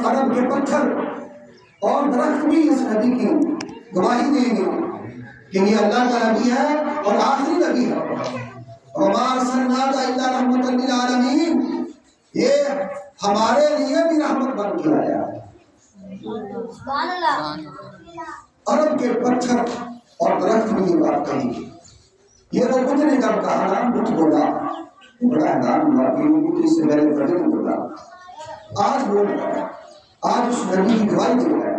عرب کے پتھر اور درخت بھی اس نبی کی گواہی دیں گے کہ یہ اللہ کا نبی ہے اور آخری نبی ہے۔ وما ارسلناک الا رحمۃ للعالمین، یہ ہمارے لیے بھی رحمت بن کے آیا ہے۔ عرب کے پتھر اور درخت بھی یہ بات کہی۔ یہ وہ بدھ نے جب کہا نا، بدھ بولا، بڑا حیران ہوا کہ وہ بدھ اس سے میرے بڑے نے بولا، آج بول رہا ہے، آج اس نبی کی گواہی دے رہا ہے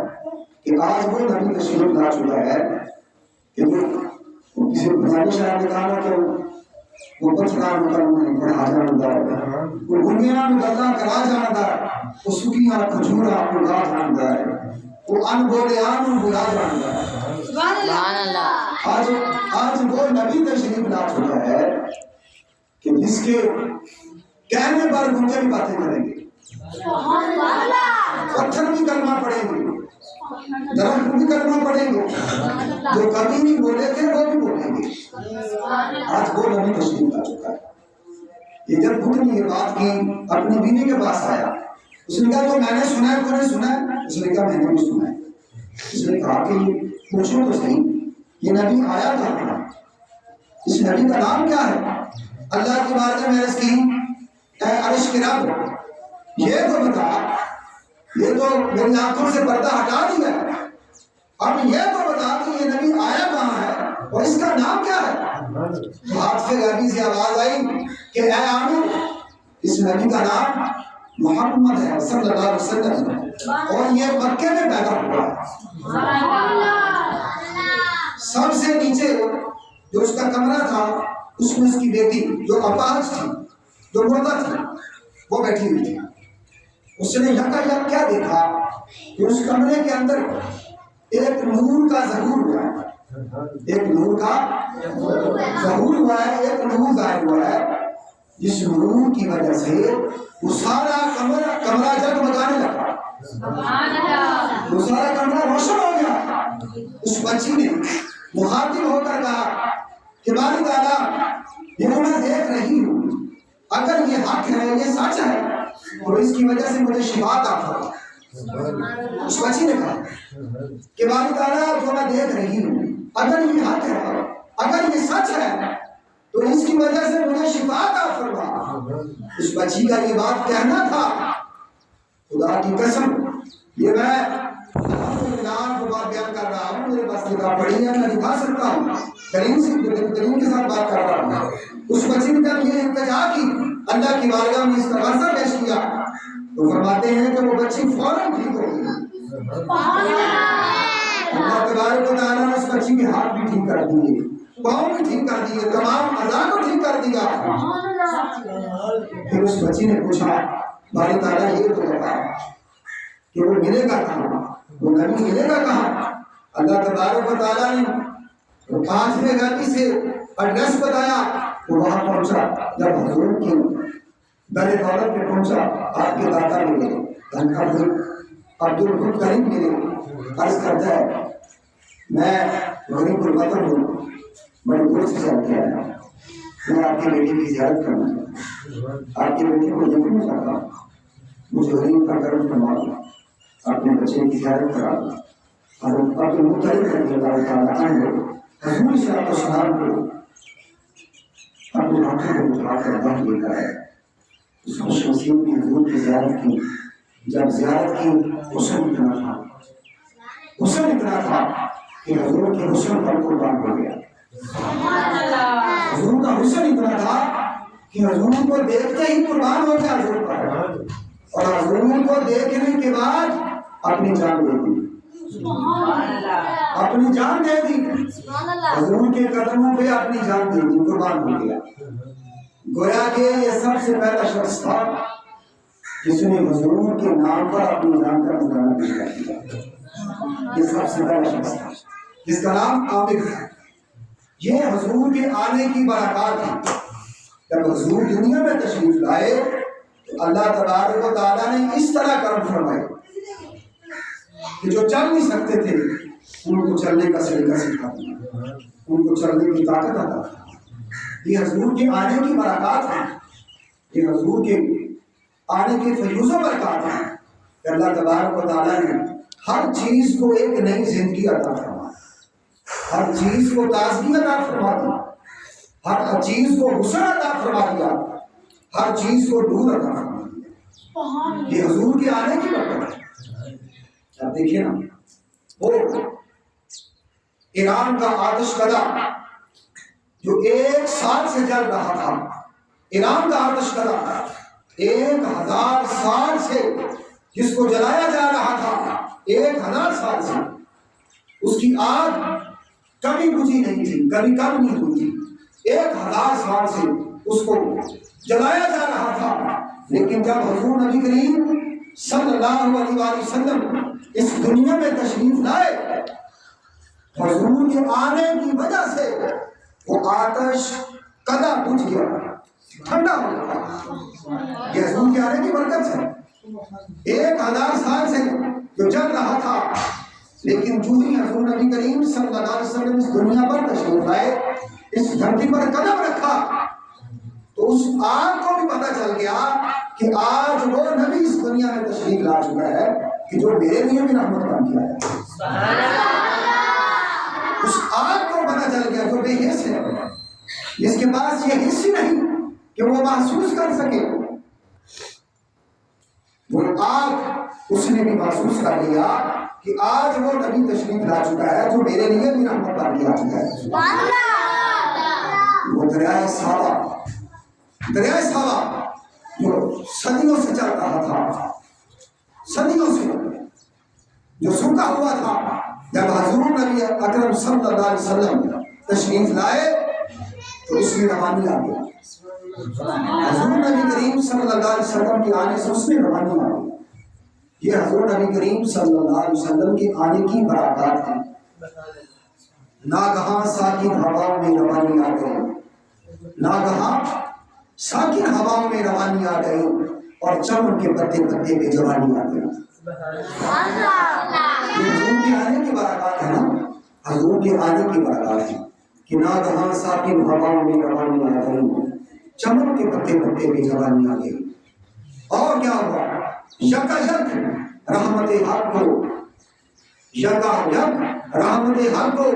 کہ آج وہ نبی تشریف لا چکا ہے کہ وہ کسی بنیادی شاعر نے کہا نا کہ وہ پتھران میں پڑھا جانا ہے، وہ گنیا میں بدلا کرا جانا ہے، وہ سکیاں کھجورا اگا جانا ہے، وہ ان بولے آن بلا جانا ہے۔ آج وہ نبی تشریف لا چکا ہے کہ جس کے کہنے پر گنجے بھی باتیں کریں گے، پتھر بھی کلمہ پڑھیں گے، درخت بھی کلمہ پڑھیں گے، جو کبھی نہیں بولے تھے وہ بھی بولیں گے۔ آج وہ نبی تشریف لا چکا ہے۔ یہ جب بدھ نے یہ بات کی اپنی بیوی کے پاس آیا، اس نے کہا تو میں نے سنا ہے، تو نے سنا ہے؟ اس نے کہا میں نے بھی سنا ہے۔ اس نے کہا کہ پوچھو تو صحیح، یہ نبی آیا کہاں تھا؟ اس نبی کا نام کیا ہے؟ اللہ کی بارگاہ میں عرض کی، اے عرش کے رب، یہ تو بتا، یہ تو میری آنکھوں سے پردہ ہٹا دیا ہے، اب یہ تو بتا کہ یہ نبی آیا کہاں ہے اور اس کا نام کیا ہے؟ ہاتھ سے غیبی سے آواز آئی کہ اے عامر، اس نبی کا نام محمد ہے صلی اللہ علیہ وسلم، اور یہ مکے میں پیدا ہوا ہے۔ سب سے نیچے جو اس کا کمرہ تھا، اس میں اس کی بیٹی جو اپاہج تھی، جو مردہ تھی، وہ بیٹھی ہوئی تھی۔ اس نے یکا کیا دیکھا کہ اس کمرے کے اندر ایک نور کا ظہور ہوا ہے، ایک نور کا ظہور ہوا ہے، ایک نور ظاہر ہوا ہے، جس نور کی وجہ سے وہ سارا کمرہ جگمگانے لگا، وہ سارا کمرہ روشن ہو گیا۔ اس بچی نے مخاطب ہو کر کہا کہ باری تعالیٰ، یہ میں دیکھ رہی ہوں، اگر یہ حق ہے، یہ سچ ہے، تو اس کی وجہ سے مجھے شفا عطا فرما۔ اس بچی نے کہا کہ باری تعالیٰ، جو میں دیکھ رہی ہوں، اگر یہ حق ہے، اگر یہ سچ ہے، تو اس کی وجہ سے مجھے شفا عطا فرما۔ اس بچی کا یہ بات کہنا تھا، خدا کی قسم، یہ میں کو بات بیان کر رہا ہوں، میرے پاس کتاب پڑھی ہے، میں دکھا سکتا ہوں، کریم کے ساتھ بات کر رہا ہوں۔ اس بچی نے جب یہ التجا کی، اللہ کی بارگاہ میں استغاثہ پیش کیا، تو فرماتے ہیں کہ وہ بچی فوراً ٹھیک ہو گئی۔ اللہ تبارک و تعالیٰ نے اس بچی کے ہاتھ بھی ٹھیک کر دیے، پاؤں بھی ٹھیک کر دیے، تمام اعضاء کو ٹھیک کر دیا۔ پھر اس بچی نے پوچھا، باری تعالیٰ یہ تو بتا کہ وہ ملے گا کہاں، وہ نبی ملے گا کہاں؟ اللہ تبارک و تعالیٰ نے 5ویں غیبی سے ایڈریس بتایا، وہ وہاں پہنچا۔ جب حضور کی در دولت پہ پہنچا، آپ کے دادا ملے، عبدالکریم ملے، عرض کرتا ہے میں غریب الوطن ہوں، بڑے دور سے چل کے آیا، میں آپ کی بیٹی کی زیارت کرنا چاہتا ہوں، آپ کی بیٹی کو دیکھنا چاہتا ہوں، مجھے غریب کا کرم فرما دو، اپنے بچے کی زیارت کرا دو۔ حضرت عبدالمطلب رضی اللہ تعالیٰ عنہ حضور صلی اللہ علیہ وسلم کو اپنے ہاتھوں کو اٹھا کر بند لے کر آئے۔ اس خوش نصیب نے حضور کی زیارت کی۔ جب زیارت کی، حسن اتنا تھا کہ حضور کے حسن پر قربان ہو گیا۔ حضور کا حسن اتنا تھا کہ حضور کو دیکھتے ہی قربان ہو گیا حضور پر، اور حضور کو دیکھنے کے بعد اپنی جان دے دی، اپنی جان دے دی، حضور کے قدموں پہ اپنی جان دے دی، قربان ہو گیا۔ گویا کہ یہ سب سے پہلا شخص تھا جس نے حضور کے نام پر اپنی جان کا نذرانہ پیش کر دیا۔ یہ سب سے پہلا شخص تھا جس کا نام عامر ہے۔ یہ حضور کے آنے کی برکات ہے۔ جب حضور دنیا میں تشریف لائے تو اللہ تبارک و تعالیٰ نے اس طرح کرم فرمائے کہ جو چل نہیں سکتے تھے ان کو چلنے کا سلیقہ سکھا دیا، ان کو چلنے کی طاقت عطا کی۔ یہ حضور کے آنے کی برکات ہیں، یہ حضور کے آنے کے فیوز و برکات ہیں۔ کہ اللہ تبارک و تعالیٰ نے ہر چیز کو ایک نئی زندگی عطا فرما، ہر چیز کو تازگی عطا فرما دی، ہر چیز کو حسن عطا فرما دیا، ہر چیز کو نور عطا فرما دیا۔ یہ حضور کے آنے کی برکت ہے۔ آپ دیکھیے نا، وہ ایران کا آتش کدہ جو 1 سال سے جل رہا تھا، ایران کا آتش کدہ 1000 سال سے جس کو جلایا جا رہا تھا، 1000 سال سے اس کی آگ کبھی بجھی نہیں تھی، کبھی کم نہیں ہوئی تھی، 1000 سال سے اس کو جلایا جا رہا تھا۔ لیکن جب حضور نبی کریم صلی اللہ علیہ وآلہ وسلم اس دنیا میں تشریف لائے، حضور کے آنے کی وجہ سے وہ آتش کدہ بجھ گیا، ٹھنڈا ہو گیا۔ یہ حضور کے آنے کی برکت ہے۔ 1000 سال سے جو جل رہا تھا، لیکن جو ہی حضور نبی کریم صلی اللہ علیہ وسلم اس دنیا پر تشریف لائے، اس دھرتی پر قدم رکھا، تو اس آگ کو بھی پتہ چل گیا کہ آج وہ نبی اس دنیا میں تشریف لا چکا ہے کہ جو میرے لیے بھی رحمت بن گیا ہے۔ اس آگ کو پتہ چل گیا جو بے حس ہے، جس کے پاس یہ حس ہی نہیں کہ وہ محسوس کر سکے، وہ آگ اس نے بھی محسوس کر لیا کہ آج وہ نبی تشریف لا چکا ہے جو میرے لیے بھی رحمت بن کے آ چکا ہے۔ وہ دریائے صحابہ جو صدیوں سے چل رہا تھا، صدیوں سے جو سوکھا ہوا تھا، جب حضور نبی اکرم صلی اللہ علیہ وسلم تشریف لائے تو اس میں روانی آ گیا۔ حضور نبی کریم صلی اللہ علیہ وسلم کے آنے سے اس میں روانی آ گئی۔ یہ حضور نبی کریم صلی اللہ علیہ وسلم کے آنے کی برکات ہے۔ ناگہاں ساکن ہواؤں میں روانی آ گئی، ناگہاں ساکن ہواؤں میں روانی آ گئی، اور چمن کے پتے پتے پہ جوانی آ گئی۔ یہ حضور کے آنے کی برکات ہے نا، حضور کے آنے کی برکات ہے کہ ناگہاں ساکن ہواؤں میں روانی آ گئی، چمن کے پتے پتے پہ جوانی آ گئی۔ اور کیا ہوا؟ یکایک رحمت حق کو، یکایک رحمت حق کو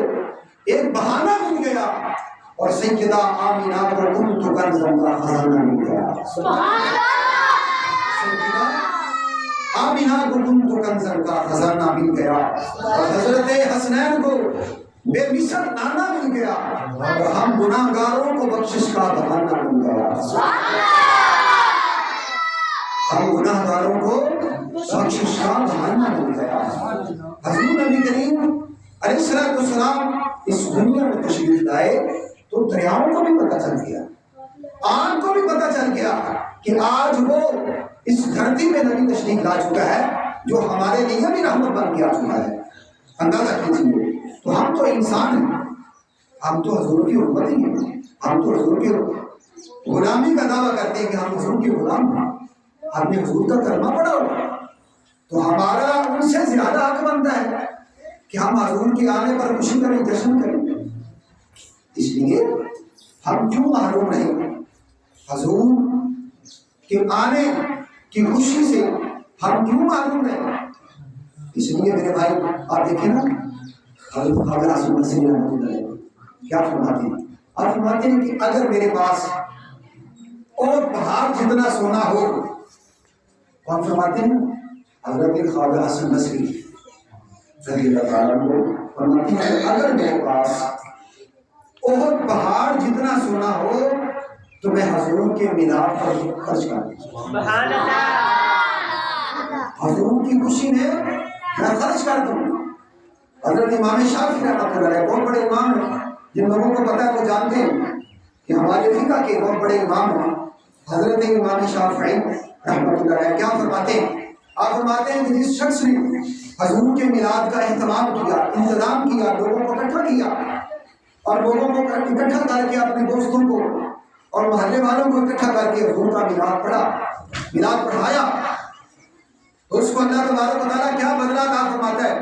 ایک بہانہ مل گیا، اور سیدہ آمینہ کو کنت کنزا کا خزانہ مل گیا۔ سیدہ آمینہ کو کنت کنزا کا خزانہ مل گیا، اور حضرت حسنین کو بے مثل نانا مل گیا، اور ہم گناہگاروں کو بخشش کا بہانہ مل گیا۔ ہم گناہگاروں کو بخشش کا بہانہ مل گیا۔ حضور نبی کریم علیہ السلام اس دنیا میں تشریف لائے تو دریاؤں کو بھی پتہ چل گیا، آگ کو بھی پتہ چل گیا کہ آج وہ اس دھرتی میں نبی تشریف لا چکا ہے جو ہمارے لیے بھی رحمت بن کے آ چکا ہے۔ اندازہ کیجیے، تو ہم تو انسان ہیں، ہم تو حضور کی امت ہی ہیں، ہم تو حضور کی غلامی کا دعویٰ کرتے ہیں کہ ہم حضور کے غلام ہیں، ہم نے حضور کا کلمہ پڑھا ہوگا، تو ہمارا ان سے زیادہ حق بنتا ہے کہ ہم حضور کے آنے پر خوشی کریں، جشن کریں۔ اس لیے ہم کیوں محروم رہیں؟ حضور کے آنے کی خوشی سے ہم کیوں معلوم ہے؟ اس لیے میرے بھائی آپ دیکھیں نا، حضرت رسول اللہ صلی اللہ علیہ وسلم کیا فرماتے ہیں؟ آپ فرماتے ہیں کہ اگر میرے پاس اور پہاڑ جتنا سونا ہو، کون فرماتے ہیں؟ حضرت خواجہ حسن بصری رضی اللہ تعالیٰ عنہ فرماتے ہیں کہ اگر میرے پاس اور پہاڑ جتنا سونا ہو تو میں حضور کے میلاد پر خرچ کر دوں، سبحان اللہ، حضور کی خوشی میں میں خرچ کر دوں۔ حضرت امام شافعی رحمۃ اللہ علیہ بہت بڑے امام ہیں، جن لوگوں کو پتہ ہے وہ جانتے ہیں کہ ہمارے فقہ کے بہت بڑے امام ہیں حضرت امام شافعی رحمۃ اللہ علیہ۔ کیا فرماتے ہیں؟ آپ فرماتے ہیں کہ جس شخص نے حضور کے میلاد کا اہتمام کیا، انتظام کیا، لوگوں کو اکٹھا کیا، اور لوگوں کو اکٹھا کر کے اپنے دوستوں کو اور محلے والوں کو اکٹھا کر کے حضور کا میلاد پڑھا، میلاد پڑھایا، تو اس کو اللہ تبارک و تعالیٰ کیا بدلہ عطا فرماتا ہے،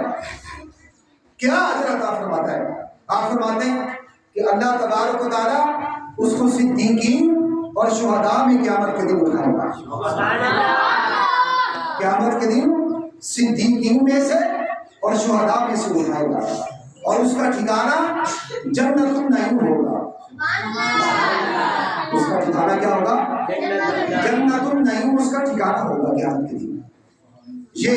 کیا اجر عطا فرماتا ہے؟ آپ فرماتے ہیں کہ اللہ تبارک و تعالیٰ اس کو صدیقین اور شہداء میں قیامت کے دن اٹھائے گا، قیامت کے دن صدیقین میں سے اور شہداء میں سے اٹھائے گا اور اس کا ٹھکانہ جنت النعیم ہوگا۔ اس کا ٹھکانہ کیا ہوگا؟ جنت النعیم اس کا ٹھکانہ ہوگا قیامت کے دن۔ یہ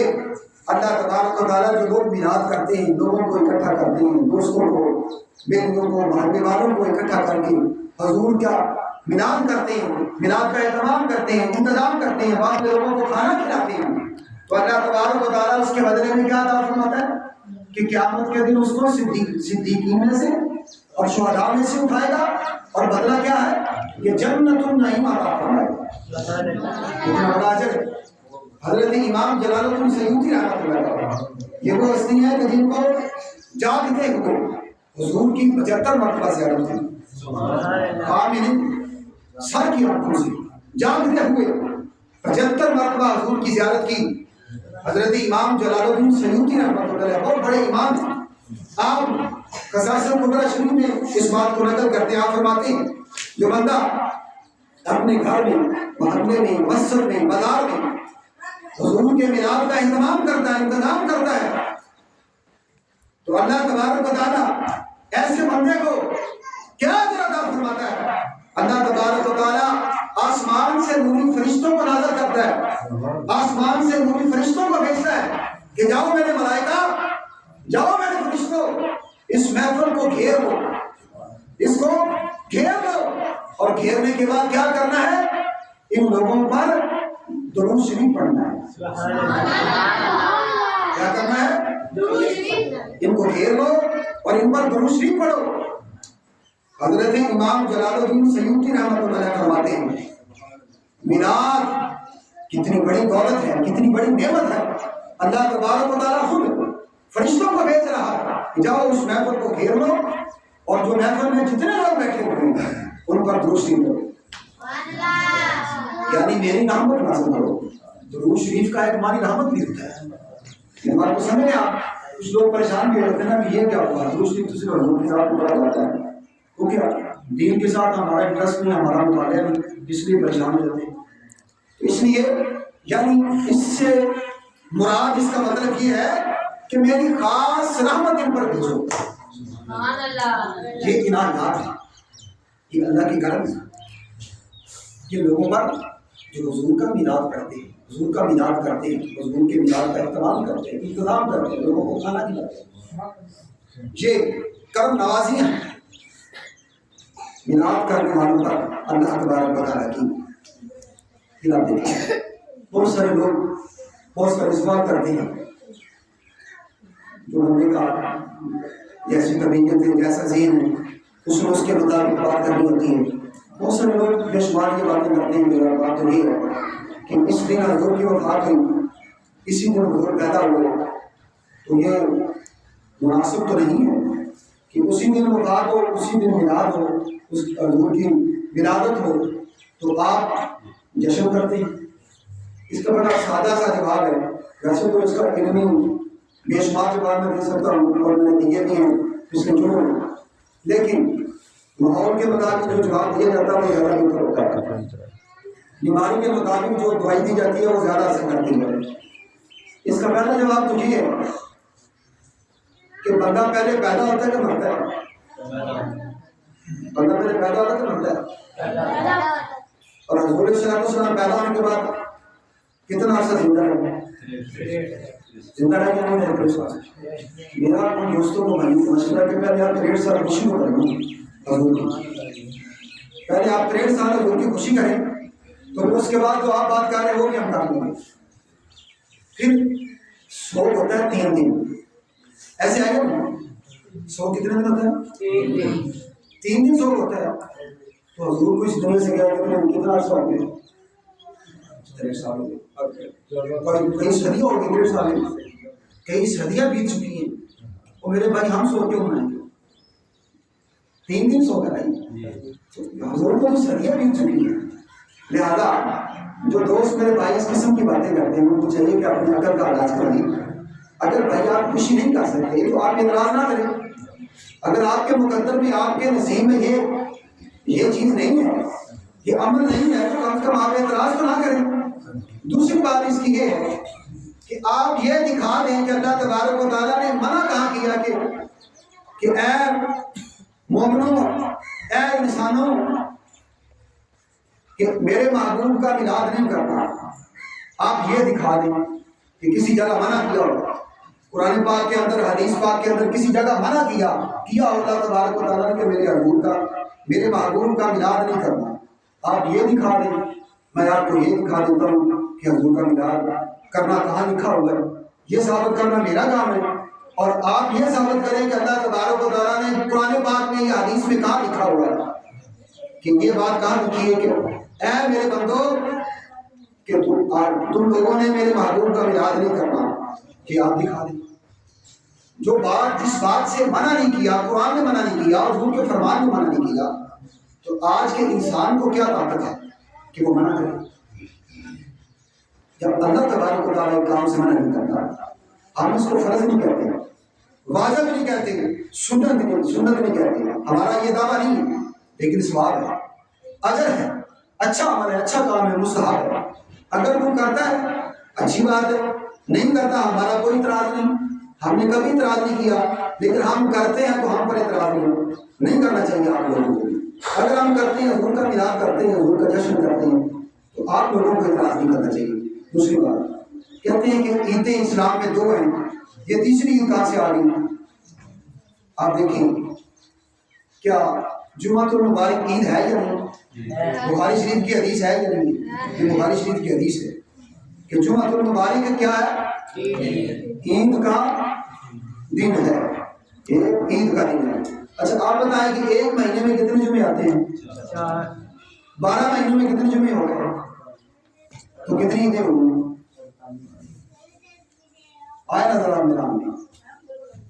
اللہ تبارک و تعالیٰ جو لوگ میلاد کرتے ہیں، لوگوں کو اکٹھا کرتے ہیں، دوستوں کو، بیٹیوں کو، محلے والوں کو اکٹھا کر کے حضور کا میلاد کرتے ہیں، میلاد کا اہتمام کرتے ہیں، انتظام کرتے ہیں، بعض لوگوں کو کھانا کھلاتے ہیں، تو اللہ تبارک و تعالیٰ اس کے بدلے میں کیا عطا فرماتا ہے کہ قیامت کے دن اس کو صدیقین میں سے اور شہداء میں سے اٹھائے گا، اور بدلہ کیا ہے کہ جنت النعیم عطا فرمائے گا۔ حضرت امام جلال الدین سیوطی رحمۃ اللہ علیہ، یہ وہ ہستی ہیں کہ جن کو جاگتے ہوئے حضور کی 75 مرتبہ زیارت کی، سر کی آنکھوں سے جاگتے ہوئے 75 مرتبہ حضور کی زیارت کی۔ حضرت امام جلال الدین سیوطی رحمۃ اللہ علیہ بہت بڑے امام ہیں، آپ قصاص الکبریٰ شریف میں اس بات کو نقل کرتے ہیں، آپ فرماتے ہیں جو بندہ اپنے گھر میں، محلے میں، مسجد میں، بازار میں حضور کے میلاد کا اہتمام کرتا ہے، انتظام کرتا ہے، تو اللہ تبارک و تعالیٰ ایسے بندے کو کیا اجر عطا فرماتا ہے؟ اللہ تبارک و تعالیٰ آسمان سے نوری فرشتوں کو نازل کرتا ہے، آسمان سے نوری فرشتوں کو بھیجتا ہے کہ جاؤ میرے ملائکہ، جاؤ میرے فرشتوں، اس محفل کو گھیر لو، اس کو گھیر لو، اور گھیرنے کے بعد کیا کرنا ہے؟ ان لوگوں پر درود شریف پڑھنا ہے۔ کیا کرنا ہے؟ ان کو گھیر لو اور ان پر درود شریف پڑھو۔ حضرت امام جلال الدین سیوطی رحمۃ اللہ علیہ فرماتے ہیں میلاد کتنی بڑی دولت ہے، کتنی بڑی نعمت ہے، اللہ تبارک و تعالیٰ خود فرشتوں کو بھیج رہا ہے، جاؤ اس محفل کو گھیر لو اور جو محفل میں جتنے لوگ بیٹھے ہوئے ہیں ان پر درود شریف پڑھو، یعنی میری رحمت نازل کرو۔ درود شریف کا ایک معنی رحمت بھی ہوتا ہے، یہ بات کو سمجھیں آپ۔ کچھ لوگ پریشان بھی ہوتے ہیں نا کہ یہ کیا ہوا، درود شریف تو صرف حضور کے ساتھ پڑھا جاتا ہے، تو کیا دین کے ساتھ ہمارا انٹرسٹ نہیں، ہمارا مطالعہ نہیں، اس لیے پریشان ہو جاتے ہیں۔ اس لیے یعنی اس سے مراد اس کا مطلب یہ ہے کہ میری خاص رحمت ان پر بھیجو۔ یہ عنایات ہے، یہ اللہ کی کرم ہے کہ لوگوں پر جو حضور کا میلاد کرتے ہیں، حضور کا میلاد کرتے ہیں، حضور کے میلاد کا اہتمام کرتے ہیں، انتظام کرتے ہیں، لوگوں کو کھانا کھلاتے ہیں، یہ کرم نوازی ہیں میلاد کرنے والوں پر اللہ تبارک و تعالیٰ کی کھلا دیتے ہیں۔ بہت سارے لوگ بہت سارے سوال کرتے ہیں جو بندے کا جیسی طبیعت ہے، جیسا ذہن ہے، اس کے مطابق بات کرنی ہوتی ہے۔ بہت سارے لوگ بے شمار یہ باتیں کرتے ہیں، میرا بات تو یہ ہے کہ اس دن حضور کی وفات ہوئی، اسی دن حضور پیدا ہوئے، تو یہ مناسب تو نہیں ہے کہ اسی دن وفات ہو، اسی دن میلاد ہو، اس حضور کی ولادت ہو تو آپ جشن کرتے ہیں۔ اس کا بڑا سادہ سا جواب ہے، ویسے تو اس کا علمی بے شمار جواب میں دے سکتا ہوں اور میں نے دیے بھی ہیں اس کے جڑوں میں، لیکن ماحول کے مطابق جو جواب دیا جاتا ہے وہ زیادہ بہتر ہوتا ہے۔ بیماری کے مطابق جو دوائی دی جاتی ہے وہ زیادہ اثر کرتی ہے۔ اس کا پہلا جواب تو یہ ہے کہ بندہ پہلے پیدا ہوتا ہے کہ مرتا ہے؟ بندہ پہلے پیدا ہوتا ہے کہ مرتا ہے؟ اور حضور صلی اللہ علیہ وسلم پیدا ہونے کے بعد کتنا عرصہ زندہ رہے؟ زندہ رہے کہ نہیں رہے؟ میرا اپنے دوستوں کو مشورہ کہ پہلے آپ 63 سال خوشی کو کریں حضور کی، پہلے آپ 63 سال حضور کی خوشی کریں، تو اس کے بعد جو آپ بات کر رہے ہیں وہ بھی ہم کر لیں گے۔ پھر 100 ہوتا ہے 3 دن، ایسے آئے گا 100 کتنے دن ہوتا ہے؟ 3 دن 100 ہوتا ہے۔ تو حضور کو اس دنیا سے گیا کتنا عرصہ ہو گیا؟ 63 سال ہو گئے، کئی صدیاں ہو گئی، 1.5 سال کئی صدیاں بیت چکی ہیں، اور میرے بھائی ہم سو کیوں منائیں گے؟ 3 دن سو کر آئی، حضور کو تو صدیاں بیت چکی ہیں۔ لہذا جو دوست میرے بھائی اس قسم کی باتیں کرتے ہیں ان کو چاہیے کہ اپنی عقل کا علاج کریں۔ اگر بھائی آپ خوشی نہیں کر سکتے تو آپ اعتراض نہ کریں۔ اگر آپ کے مقدر میں، آپ کے نصیب میں یہ چیز نہیں ہے، یہ عمل نہیں ہے، تو کم سے کم آپ اعتراض تو نہ کریں۔ دوسری بات اس کی یہ ہے کہ کہ آپ یہ دکھا دیں کہ اللہ تبارک و تعالیٰ نے منع کہاں کیا کہ اے مومنوں، اے انسانوں، کہ میرے محبوب کا میلاد نہیں کرنا۔ آپ یہ دکھا دیں کہ کسی جگہ منع کیا ہو، قرآن پاک کے اندر، حدیث پاک کے اندر کسی جگہ منع کیا اللہ تبارک و تعالیٰ نے کہ میرے حضور کا، میرے محبوب کا میلاد نہیں کرنا۔ آپ یہ دکھا دیں، میں آپ کو یہ دکھا دیتا ہوں کہ حضور کا میلاد کرنا کہاں لکھا ہوا ہے، یہ ثابت کرنا میرا کام ہے، اور آپ یہ ثابت کریں کہ اللہ تبارک و تعالیٰ نے قرآن پاک میں یا حدیث میں کہاں لکھا ہوا ہے کہ یہ بات کہاں لکھی ہے کہ اے میرے بندو کہ تم لوگوں نے میرے محبوب کا میلاد نہیں کرنا، کہ آپ دکھا دیں جو بات، جس بات سے منع نہیں کیا، قرآن نے منع نہیں کیا، حضور کے فرمان نے منع نہیں کیا، تو آج کے انسان کو کیا طاقت ہے کہ وہ منع کرے؟ جب اللہ تبارک و تعالیٰ کام سے منع نہیں کرتا، ہم اس کو فرض نہیں کہتے، واجب نہیں کہتے، سنت نہیں کہتے، ہمارا یہ دعویٰ نہیں ہے، لیکن ثواب ہے، اجر ہے، اچھا عمل ہے، اچھا کام ہے، مستحب ہے۔ اگر وہ کرتا ہے اچھی بات ہے، نہیں کرتا ہمارا کوئی اعتراض نہیں، ہم نے کبھی اعتراض نہیں کیا، لیکن ہم کرتے ہیں تو ہم پر اعتراض نہیں کرنا چاہیے آپ لوگوں کو۔ اگر ہم کرتے ہیں، حضور کا میلاد کرتے ہیں، حضور کا جشن کرتے ہیں، تو آپ لوگوں کو اعتراض نہیں کرنا چاہیے۔ دوسری بات کہتے ہیں کہ عیدیں اسلام میں دو ہیں، یہ تیسری عید کہاں سے آ گئی؟ آپ دیکھیں کیا جمعۃ المبارک عید ہے یا نہیں؟ بخاری شریف کی حدیث ہے یا نہیں؟ یہ بخاری شریف کی حدیث ہے کہ جمعۃ المبارک کیا ہے؟ عید کا دن ہے، عید کا دن ہے۔ اچھا آپ بتائیں کہ ایک مہینے میں کتنے جمعے آتے ہیں؟ 12 مہینوں میں کتنے جمعے ہو گئے؟ تو کتنی عیدیں ہوئی؟ آئے نا ذرا میرا ہم نے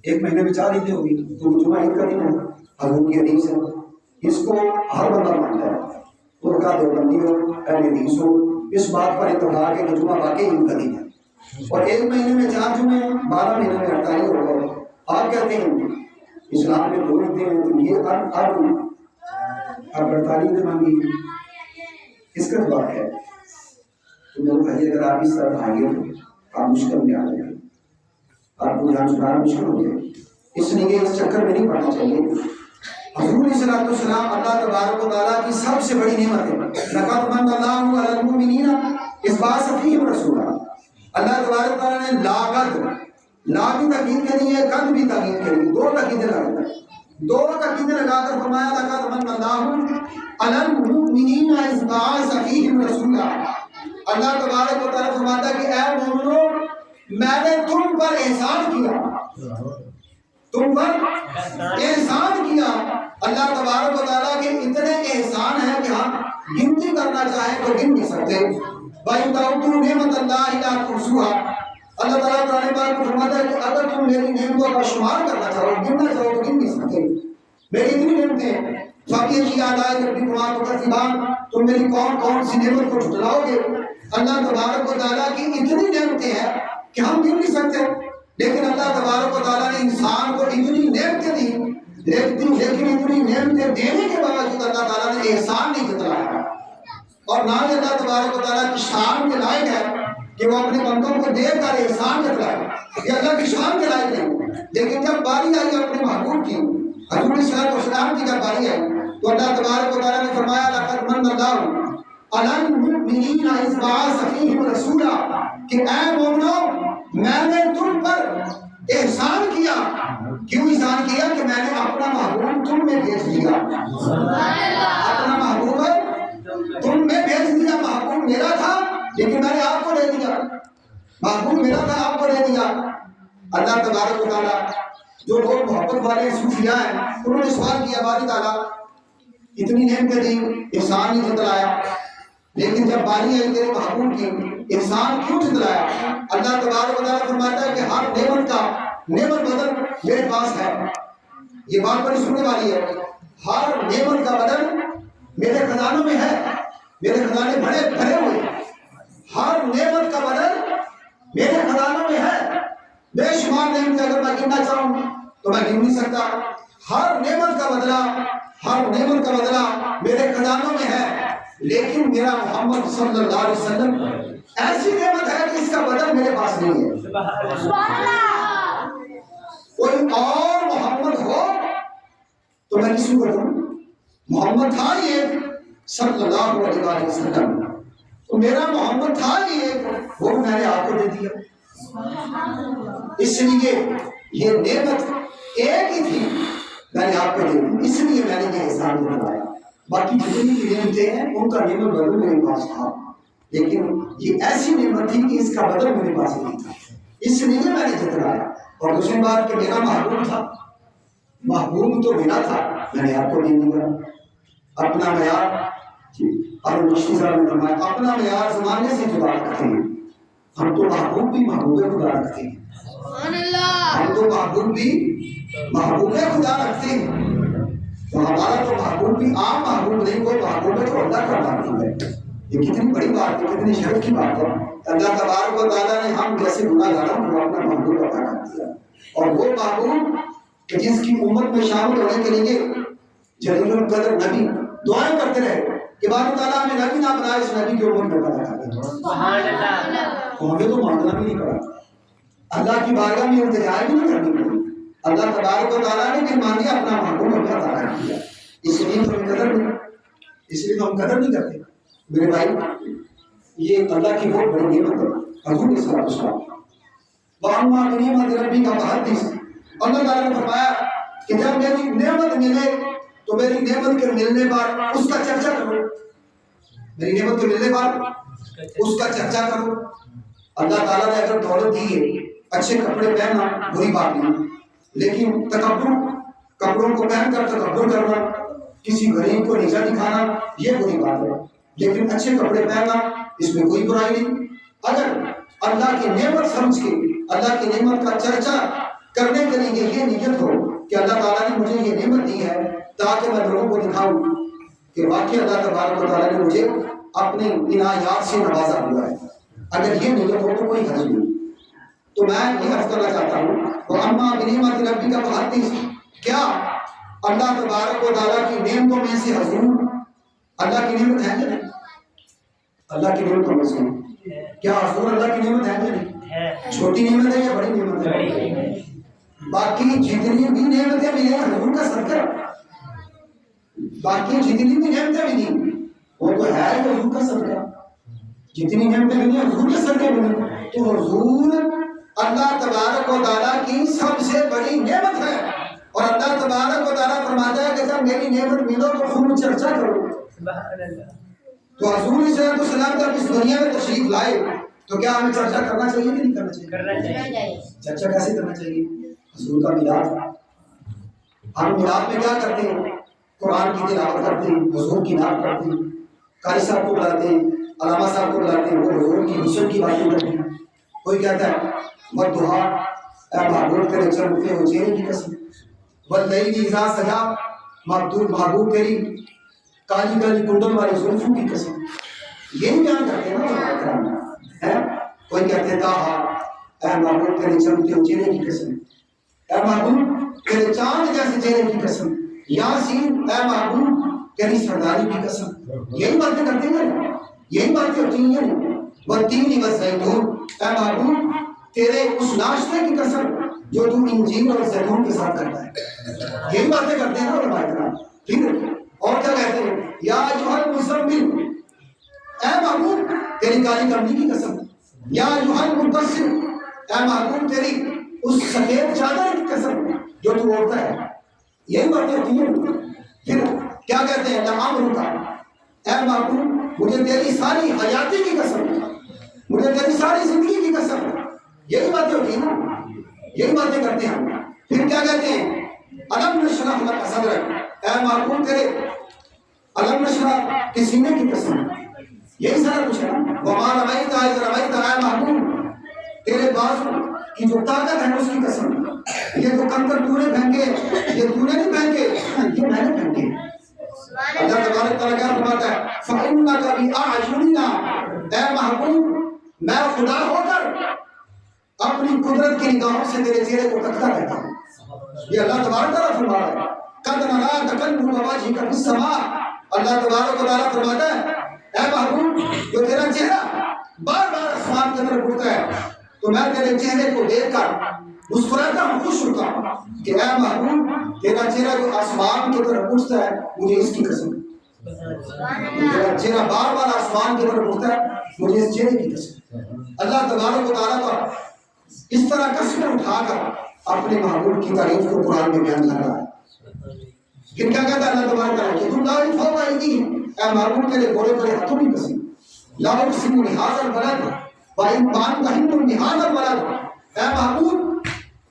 ایک مہینے میں 4 عیدیں ہوگی، تو جمعہ عید کا دن ہے، حضور کی حدیث ہے، اس کو ہر بندہ مانتا ہے، ان کا دیوبندی ہو، اہل حدیث ہو، اس بات پر اتفاق ہے کہ جمعہ واقعی عید کا دن ہے۔ اور ایک مہینے میں 4 جمعے، 12 مہینے میں 48 ہو گئے۔ آپ کہتے ہیں اسلام میں 2 عیدیں ہیں، تو یہ اب 48 عیدیں مانگی، اس کا جواب ہے تو میرے بھائی اگر آپ اس طرح آئیں گے تو آپ مشکل میں آ جائیں گے، آپ کو جان چھڑانا مشکل ہو جائے، اس لیے اس چکر میں نہیں پڑنا چاہیے۔ حضور صلی اللہ علیہ وسلم اللہ تبارک و تعالیٰ کی سب سے بڑی نعمت ہے، لقد من اللہ علی المؤمنین اذ بعث فیہم رسولا۔ اللہ تبارک و تعالیٰ نے لا بھی تاکید کے لیے، قد بھی تاکید کے لیے، 2 تاکیدیں لگا کر، 2 تاکیدیں لگا کر فرمایا لقد من اللہ علی المؤمنین اذ بعث فیہم رسولا۔ اللہ تبارک و تعالیٰ فرماتا ہے کہ اے مومنو میں نے تم پر احسان کیا، تم پر احسان کیا۔ اللہ تبارک و تعالیٰ کے اتنے احسان ہیں کہ ہم گنتی کرنا چاہیں تو گن نہیں سکتے۔ بھائی تعودوا نعمت اللہ لا تحصوها۔ اللہ تعالیٰ قرآن پاک میں فرماتا ہے کہ اگر تم میری نعمتوں کا شمار کرنا چاہو، گننا چاہو تو گن نہیں سکتے۔ میری اتنی نعمتیں ہیں، فَبِأَيِّ آلَاءِ رَبِّكُمَا تُكَذِّبَانِ، تم میری کون سی نعمت کو جھٹلاؤ گے؟ اللہ تبارک و تعالیٰ کی اتنی نعمتیں ہیں کہ ہم گن نہیں سکتے، لیکن اللہ تبارک و تعالیٰ نے انسان کو اتنی نعمتیں دی، لیکن اتنی نعمتیں دینے کے باوجود اللہ تعالیٰ نے احسان نہیں جتلایا، اور نہ ہی اللہ تبارک و تعالیٰ کی شان کے لائق ہے کہ وہ اپنے بندوں کو دے کر احسان جتلائے، یہ اللہ کی شان کے لائق نہیں۔ لیکن جب باری آئی اپنے محبوب کی، حضور صلی اللہ علیہ وسلم کی جب باری آئی تو اللہ تبارک و تعالیٰ نے فرمایا لقد من اللہ علی المؤمنین اذ بعث فیہم رسولا، کہ اے مومنو میں نے تم پر احسان کیا۔ کیوں احسان کیا؟ کہ میں نے اپنا محبوب تم میں بھیج دیا، اپنا محبوب تم میں بھیج دیا۔ محبوب میرا تھا لیکن میں نے آپ کو دے دیا، محبوب میرا تھا آپ کو دے دیا۔ اللہ تبارک و تعالیٰ جو لوگ محبت والے صوفیاء ہیں انہوں نے سوال کیا باری تعالیٰ اتنی نعمتیں دی، احسان نہیں جتلایا، لیکن جب باری آئی تیرے محبوب کی احسان کیوں جتلایا؟ اللہ تبارک و تعالیٰ فرماتا ہے کہ ہر نعمت بدل میرے پاس ہے۔ یہ بات بڑی سننے والی ہے، ہر نعمت کا بدل میرے خزانوں میں ہے، میرے خزانے بھرے ہوئے ہیں، ہر نعمت کا بدل میرے خزانوں میں ہے۔ بے شمار نعمتیں اگر میں گننا چاہوں تو میں گن نہیں سکتا۔ ہر نعمت کا بدلہ میرے خزانوں میں ہے، لیکن میرا محمد صلی اللہ علیہ وسلم ایسی نعمت ہے کہ اس کا بدل میرے پاس نہیں ہے. کوئی اور محمد ہو تو میں کسی کو دوں. محمد تھا ہی ایک صلی اللہ علیہ وسلم، تو میرا محمد تھا ہی ایک، وہ میں نے آپ کو دے دیا. اس لیے یہ نعمت ایک ہی تھی، میں نے آپ کو دے دی، اس لیے میں نے یہ احسان بنایا. باقی جتنی بھی نعمتیں ہیں ان کا نعمت بدل میرے پاس تھا، لیکن یہ ایسی نعمت تھی کہ اس کا بدل میرے پاس نہیں تھا، اس لیے میں نے جتلایا. اور دوسری بات کہ میرا محبوب تھا، محبوب تو میرا تھا، میں نے آپ کو دے دیا. اپنا معیار اور مشتی صاحب نے فرمایا اپنا معیار زمانے سے جدا رکھتے ہیں. ہم تو محبوب بھی محبوب خدا رکھتے ہیں، ہم تو محبوب بھی محبوب خدا رکھتے ہیں. تو ہمارا تو محبوب بھی عام محبوب نہیں، کوئی محبوب ہے تو اللہ کا محبوب ہے. یہ کتنی بڑی بات ہے، کتنی شرف کی بات ہے. اللہ تبارک و تعالیٰ نے ہم جیسے گناہ گاروں کو اپنا محبوب عطا کر دیا، اور وہ محبوب کہ جس کی امت میں شامل ہونے کے لیے جلیل القدر نبی دعائیں کرتے رہے کہ بارک تعالیٰ ہمیں نبی نہ بنائے، اس نبی کی امت میں پیدا کر دے. تو ہمیں تو مانگنا بھی نہیں پڑا، اللہ کی بارگاہ میں التجا بھی نہیں کرنی پڑی. اللہ تبارک و تعالیٰ نے بھی مانگی اپنا محبوب ہمیں عطا کر دیا. اس لیے تو ہم قدر نہیں، اس لیے تو ہم قدر نہیں کرتے. میرے بھائی یہ اللہ کی بہت بڑی نعمت ہے. حضور صلی اللہ علیہ وسلم وَأَمَّا بِنِعْمَةِ رَبِّكَ فَحَدِّثْ، اللہ تعالیٰ نے فرمایا کہ جب میری نعمت ملے تو میری نعمت کے ملنے پر اس کا چرچا کرو. میری نعمت کے ملنے پر اس کا چرچا کرو. اللہ تعالیٰ نے اگر دولت دی ہے، اچھے کپڑے پہننا بری بات نہیں، لیکن تکبر، کپڑوں کو پہن کر تکبر کرنا، کسی غریب کو نیچا دکھانا، یہ بری بات ہے. لیکن اچھے کپڑے پہننا اس میں کوئی برائی نہیں. اگر اللہ کی نعمت سمجھ کے اللہ کی نعمت کا چرچا کرنے کے لیے یہ نیت ہو کہ اللہ تعالیٰ نے مجھے یہ نعمت دی ہے تاکہ میں لوگوں کو دکھاؤں کہ واقعی اللہ تبارک و تعالیٰ نے مجھے اپنی عنایات سے نوازا ہوا ہے، اگر یہ نیت ہو تو کوئی حرج نہیں. تو میں یہ عرض کرنا چاہتا ہوں وَأَمَّا بِنِعْمَةِ رَبِّكَ فَحَدِّثْ، کیا اللہ تبارک و تعالیٰ کی نعمتوں میں سے حضور اللہ کی نعمت ہے کہ نہیں؟ اللہ کی نعمتوں میں سے کیا حضور اللہ کی نعمت ہے کہ نہیں؟ چھوٹی نعمت ہے یا بڑی نعمت ہے؟ باقی جتنی بھی نعمتیں ملی ہیں حضور کا صدقہ، باقی جتنی بھی نعمتیں ملی وہ تو ہے حضور کا صدقہ. جتنی نعمتیں ملی ہیں حضور کے صدقے ملی، تو حضور اللہ تبارک و تعالیٰ کی سب سے بڑی نعمت ہے. اور اللہ تبارک و تعالیٰ فرماتا ہے کہ جب میری نعمت ملو تو خوب چرچا کرو. تو حضور صلی اللہ علیہ وسلم جب اس دنیا میں تشریف لائے تو کیا ہمیں چرچا کرنا چاہیے کہ نہیں کرنا چاہیے؟ چرچا کیسے کرنا چاہیے؟ حضور کا میلاد، ہم میلاد میں کیا کرتے ہیں؟ قرآن کی تلاوت کرتے ہیں، حضور کی نعت پڑھتے ہیں، قاری صاحب کو بلاتے ہیں، علامہ صاحب کو بلاتے ہیں، وہ حضور کی حسن کی باتیں کرتے ہیں. کوئی کہتا ہے والدہا، اے محبوب تیرے چمکتے ہوئے چہرے کی قسم، واللیل اذا سجا، محبوب تیری کالی کالی کنڈل والی زلفوں کی قسم. یہی بیان کرتے ہیں نا علماء کرام. کوئی کہتے ہیں تاہا، اے محبوب تیرے چمکتے ہوئے چہرے کی قسم، اے محبوب تیرے چاند جیسے چہرے کی قسم، یاسین اے محبوب تیری سرداری کی قسم. یہی باتیں کرتے ہیں، یہی باتیں ہوتی ہیں. والتین والزیتون، اے محبوب تیرے اس ناشتے کی قسم جو تو انجیل اور زیتون کے ساتھ کرتا ہے. یہی باتیں کرتے ہیں نا علماء کرام. پھر اور کیا کہتے ہیں؟ یا ایھا المزمل، اے محبوب تیری کالی کملی کی قسم، یا ایھا المدثر، اے محبوب تیری اس سفید چادر کی قسم جو تو اوڑھتا ہے. یہی باتیں ہوتی ہیں. پھر کیا کہتے ہیں؟ لعمرک، اے محبوب مجھے تیری ساری حیاتی کی قسم، مجھے تیری ساری زندگی کی قسم. یہی باتیں ہوتی ہیں نا، یہی باتیں کرتے ہیں. پھر کیا کہتے ہیں؟ الم نشرح لک صدرک، اے محبوب تیرے الم نشرح کے سینے کی قسم. یہی سارا کچھ ہے نا. وما رمیت اذ رمیت، اے محبوب تیرے بازو کی جو طاقت ہے اس کی قسم. یہ جو کنکر تو نے پھینکے، یہ تو نے نہیں پھینکے، یہ میں نے پھینکے. اللہ تبارک تعالیٰ کیا فرماتا ہے؟ فَإِنَّكَ بِأَعْيُنِنَا، اے محبوب میں خدا ہو کر اپنی قدرت کی نگاہوں سے تیرے چہرے کو تکتا رہتا ہوں. یہ اللہ تبارک تعالیٰ فرما رہا ہے. قَدْ نَرَىٰ تَقَلُّبَ وَجْهِكَ فِي السَّمَاءِ، اللہ تبارک و تعالیٰ فرماتا ہے اے محبوب جو تیرا چہرہ بار بار آسمان کی طرف اٹھتا ہے تو میں تیرے چہرے کو دیکھ کر مسکراتا ہوں، خوش ہوتا ہوں کہ اے محبوب تیرا چہرہ جو آسمان کی طرف اٹھتا ہے مجھے اس کی قسم، تیرا چہرہ بار بار آسمان کی طرف اٹھتا ہے مجھے اس چہرے کی قسم۔ اللہ تبارک و تعالیٰ کا اس طرح قسمیں اٹھا کر اپنے محبوب کی تعریف کو قرآن میں بیان کر رہا ہے۔ پھر کیا کہتا ہے اللہ تبارک و تعالیٰ کہ تم لا فوق ایدیہم، اے محبوب تیرے بڑے بڑے ہاتھوں کی قسم، لا اقسم بہذا البلد بہذا البلد، اے محبوب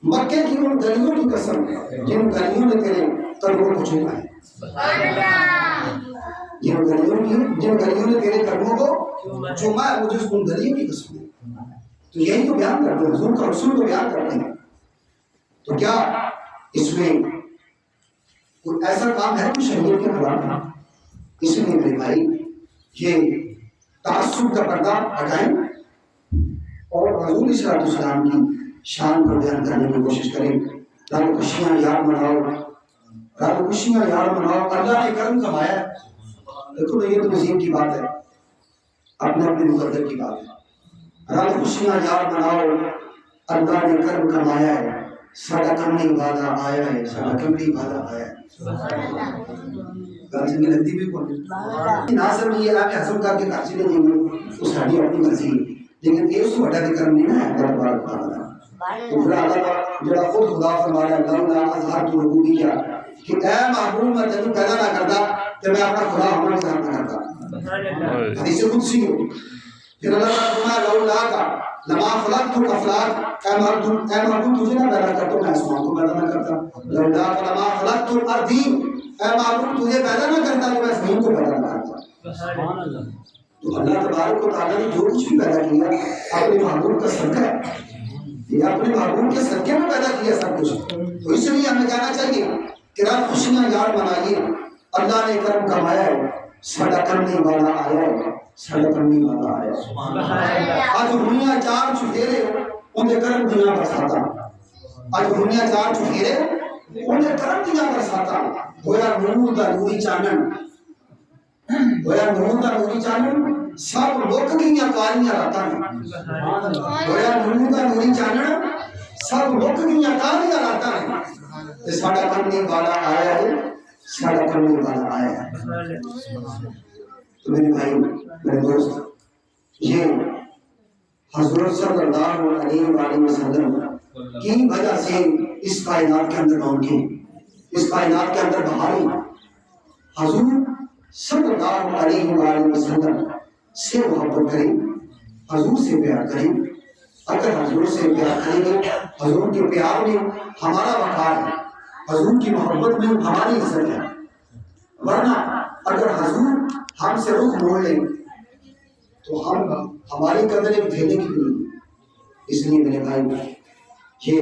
مکے کی ان گلیوں کی قسم جن گلیوں نے تیرے قدموں کو چوما ہے، جن گلیوں نے تیرے قدموں کو چوما ہے، مجھے ان گلیوں کی قسم ہے۔ تو یہی تو بیان کرتے ہیں، حضور کا رسول کو بیان کرتے ہیں۔ تو کیا اس میں کوئی ایسا کام ہے کہ شریعت کے خلاف ہے؟ اس لیے میرے بھائی یہ تعصب کا پردہ ہٹائیں اور حضور صلی اللہ علیہ وسلم کی شان کو بیان کرنے کی کوشش کریں۔ رب خوشیاں یاد مناؤ، رب خوشیاں یاد مناؤ، اللہ نے کرم کمایا ہے۔ دیکھو یہ تو نصیب کی بات ہے، اپنے اپنے مقدر کی بات ہے۔ رب خوشیاں یاد مناؤ، اللہ نے کرم کمایا ہے، ساڈا کملی وعدہ آیا ہے، ساڈا کملی وعدہ آیا ہے۔ گل چنگی لگتی بھی کون نہ سمجھیے آپ حسن کر کے گھر چلے جائیں گے تو ساری اپنی مرضی، لیکن یہ اس وڈا بھی کرم نہیں نا ہے اللہ تبارک و تعالیٰ۔ تو پھر اللہ جڑا خود خدا فرما رہا ہے لولا اظہرت ربوبیہ کہ اے محبوب میں تینوں پیدا نہ کرتا تو میں اپنا خدا ہونا بھی ظاہر نہ کرتا، حدیث قدسی ہو۔ پھر اللہ تعالیٰ فرمایا لولا کا لما خلقت الافلاک، اے محبوب تجھے نہ پیدا کرتا میں آسمان کو پیدا نہ کرتا، لولا کا لما خلقت الارضین، اے محبوب تجھے پیدا نہ کرتا تو میں زمین کو پیدا نہ کرتا۔ تو اللہ تبارک و تعالیٰ نے جو کچھ بھی پیدا کیا اپنے محبوب کا صدقہ ہے، یہ اپنے محبوب کے صدقے میں پیدا کیا سب کچھ۔ تو اس لیے ہمیں کہنا چاہیے کہ رب خوشیاں یاد منائیے، اللہ نے کرم کمایا ہے، ساڈا کرنے والا آیا ہے، ساڈا کرنے والا آیا ہے۔ آج دنیا چار چفیرے اندے کرم دیا برساتا، آج دنیا چار چفیرے اندے کرم دیا برساتا، ہویا نور دا نوری چانن، ہویا نور دا نوری چانن، سب لوک گئیاں کالیاں راتاں، ہویا نور دا نوری چانن، سب لوک گئیاں کالیاں راتاں، تے ساڈا کرنے والا آیا ہے، ساڈا کرنے والا آیا ہے۔ تو میرے بھائی میرے دوست، یہ حضرت صلی اللہ علیہ وآلہ وسلم کی وجہ سے اس کائنات کے اندر ممکن، اس کائنات کے اندر بہاری حضور صلی اللہ علیہ وآلہ وسلم سے محبت کریں، حضور سے پیار کریں۔ اگر حضور سے پیار کریں گے، حضور کے پیار میں ہمارا وقار ہے، حضور کی محبت میں ہماری عزت ہے، ورنہ اگر حضور ہم سے رخ موڑ لیں تو ہماری قدر ایک دھیلے کی نہیں۔ اس لیے میرے بھائی یہ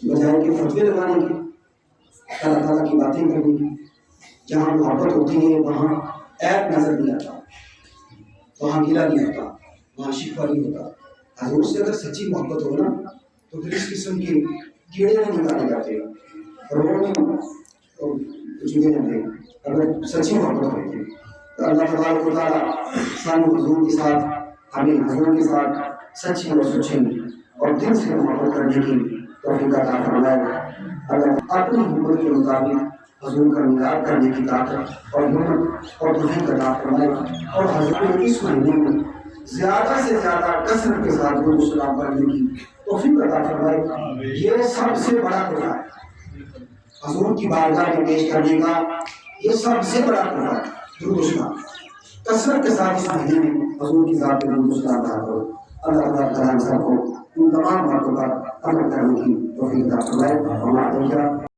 بجائے کہ فتوے لگانے کی، اللہ تعالیٰ کی باتیں کرنے کی، جہاں محبت ہوتی ہے وہاں عیب نظر نہیں آتا، وہاں گلہ نہیں ہوتا، وہاں شکوہ نہیں ہوتا۔ حضور سے اگر سچی محبت ہو نا تو پھر اس قسم کے کیڑے نہیں نکالے جاتے، روڈ نہیں چکے جاتے اگر سچی محبت ہوتی ہے۔ تو اللہ تبارک و تعالیٰ سانو حضور کے ساتھ، ہمیں حضور کے ساتھ سچی اور سچی اور دل سے محبت کرنے کی توفیق عطا فرمائے۔ اگر اپنی ہمت کے مطابق حضور کا مداد کرنے کی طاقت اور ہمت اور توفیق عطا فرمائے، اور حضور اس مہینے میں زیادہ سے زیادہ کثرت کے ساتھ درود و سلام پڑھنے کی توفیق عطا فرمائے۔ یہ سب سے بڑا تحفہ ہے حضور کی بارگاہ میں پیش کرنے کا، یہ سب سے بڑا تحفہ ہے درود و سلام۔ کثرت کے ساتھ اس مہینے میں حضور کی ذات پہ درود و سلام پڑھا کرو۔ اللہ تعالیٰ ہم سب کو ان تمام باتوں پر عمل کرنے کی توفیق عطا فرمائے۔